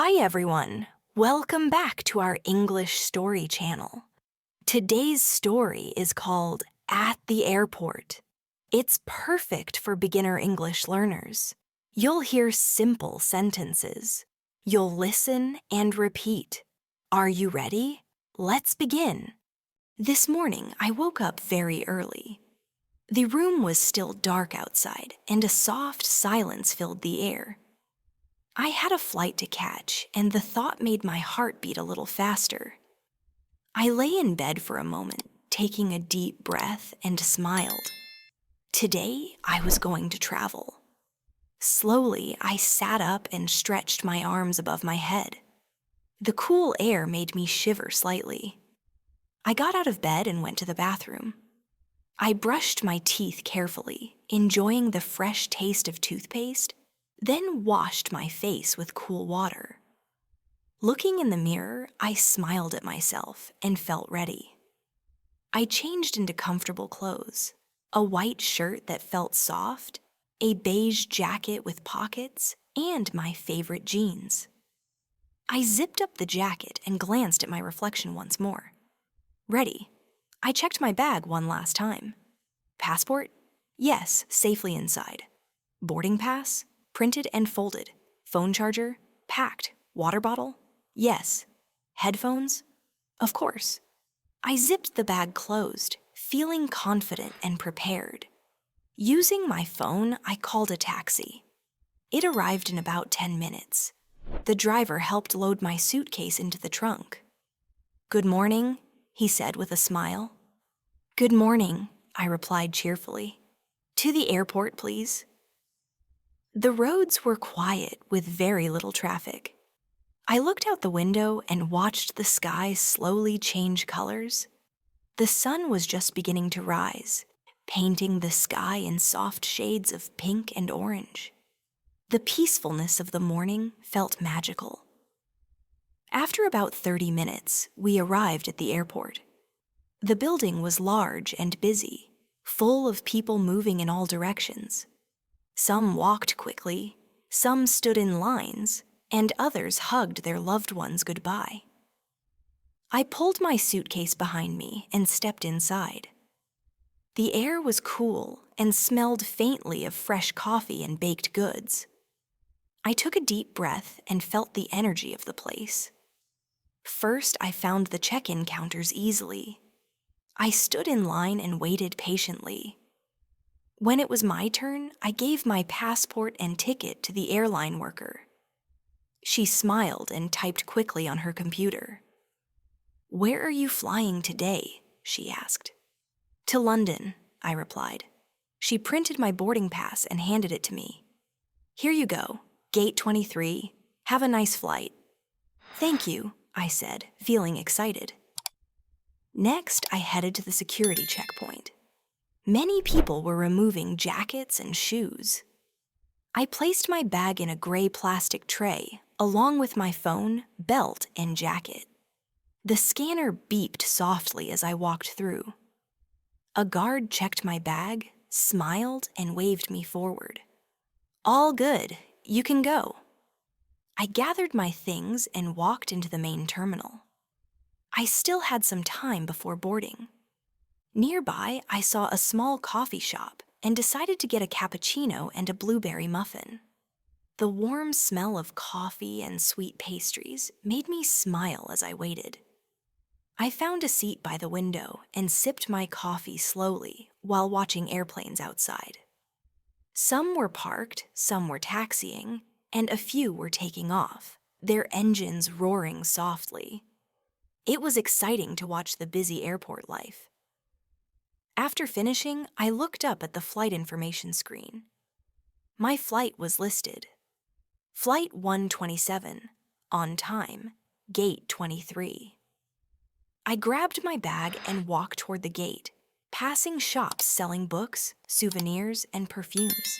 Hi everyone! Welcome back to our English story channel. Today's story is called At the Airport. It's perfect for beginner English learners. You'll hear simple sentences. You'll listen and repeat. Are you ready? Let's begin. This morning, I woke up very early. The room was still dark outside, and a soft silence filled the air. I had a flight to catch, and the thought made my heart beat a little faster. I lay in bed for a moment, taking a deep breath, and smiled. Today, I was going to travel. Slowly, I sat up and stretched my arms above my head. The cool air made me shiver slightly. I got out of bed and went to the bathroom. I brushed my teeth carefully, enjoying the fresh taste of toothpaste, then washed my face with cool water. Looking in the mirror, I smiled at myself and felt ready. I changed into comfortable clothes, a white shirt that felt soft, a beige jacket with pockets, and my favorite jeans. I zipped up the jacket and glanced at my reflection once more. Ready. I checked my bag one last time. Passport? Yes, safely inside. Boarding pass? Printed and folded. Phone charger? Packed. Water bottle? Yes. Headphones? Of course. I zipped the bag closed, feeling confident and prepared. Using my phone, I called a taxi. It arrived in about 10 minutes. The driver helped load my suitcase into the trunk. "Good morning," he said with a smile. "Good morning," I replied cheerfully. "To the airport, please." The roads were quiet with very little traffic. I looked out the window and watched the sky slowly change colors. The sun was just beginning to rise, painting the sky in soft shades of pink and orange. The peacefulness of the morning felt magical. After about 30 minutes, we arrived at the airport. The building was large and busy, full of people moving in all directions. Some walked quickly, some stood in lines, and others hugged their loved ones goodbye. I pulled my suitcase behind me and stepped inside. The air was cool and smelled faintly of fresh coffee and baked goods. I took a deep breath and felt the energy of the place. First, I found the check-in counters easily. I stood in line and waited patiently. When it was my turn, I gave my passport and ticket to the airline worker. She smiled and typed quickly on her computer. "Where are you flying today?" she asked. "To London," I replied. She printed my boarding pass and handed it to me. "Here you go, Gate 23. Have a nice flight." "Thank you," I said, feeling excited. Next, I headed to the security checkpoint. Many people were removing jackets and shoes. I placed my bag in a gray plastic tray, along with my phone, belt, and jacket. The scanner beeped softly as I walked through. A guard checked my bag, smiled, and waved me forward. "All good, you can go." I gathered my things and walked into the main terminal. I still had some time before boarding. Nearby, I saw a small coffee shop and decided to get a cappuccino and a blueberry muffin. The warm smell of coffee and sweet pastries made me smile as I waited. I found a seat by the window and sipped my coffee slowly while watching airplanes outside. Some were parked, some were taxiing, and a few were taking off, their engines roaring softly. It was exciting to watch the busy airport life. After finishing, I looked up at the flight information screen. My flight was listed. Flight 127, on time, Gate 23. I grabbed my bag and walked toward the gate, passing shops selling books, souvenirs, and perfumes.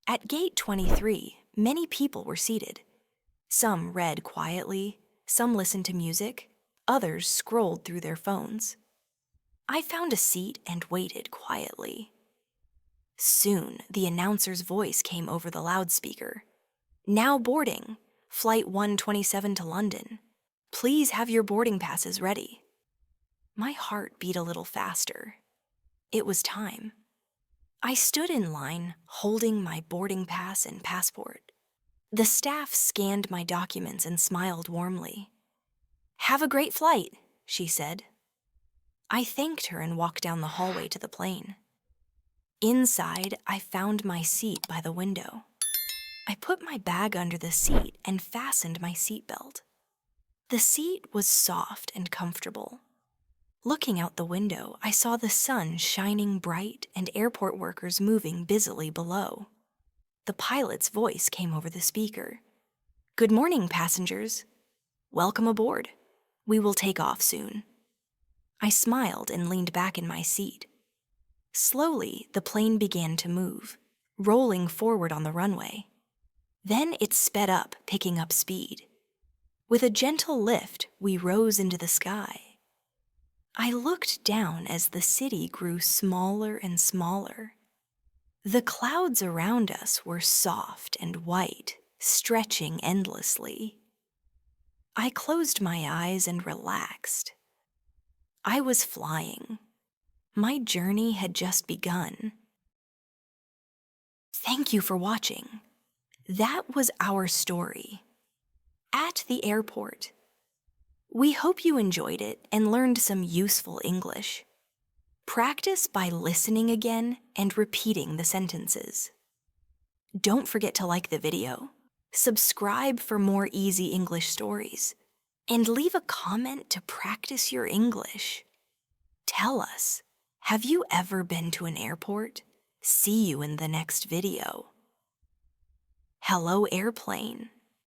At Gate 23, many people were seated. Some read quietly, some listened to music, others scrolled through their phones. I found a seat and waited quietly. Soon, the announcer's voice came over the loudspeaker. "Now boarding. Flight 127 to London. Please have your boarding passes ready." My heart beat a little faster. It was time. I stood in line, holding my boarding pass and passport. The staff scanned my documents and smiled warmly. "Have a great flight," she said. I thanked her and walked down the hallway to the plane. Inside, I found my seat by the window. I put my bag under the seat and fastened my seatbelt. The seat was soft and comfortable. Looking out the window, I saw the sun shining bright and airport workers moving busily below. The pilot's voice came over the speaker. "Good morning, passengers. Welcome aboard. We will take off soon." I smiled and leaned back in my seat. Slowly, the plane began to move, rolling forward on the runway. Then it sped up, picking up speed. With a gentle lift, we rose into the sky. I looked down as the city grew smaller and smaller. The clouds around us were soft and white, stretching endlessly. I closed my eyes and relaxed. I was flying. My journey had just begun. Thank you for watching. That was our story. At the Airport. We hope you enjoyed it and learned some useful English. Practice by listening again and repeating the sentences. Don't forget to like the video, subscribe for more easy English stories, and leave a comment to practice your English. Tell us, have you ever been to an airport? See you in the next video. Hello, airplane.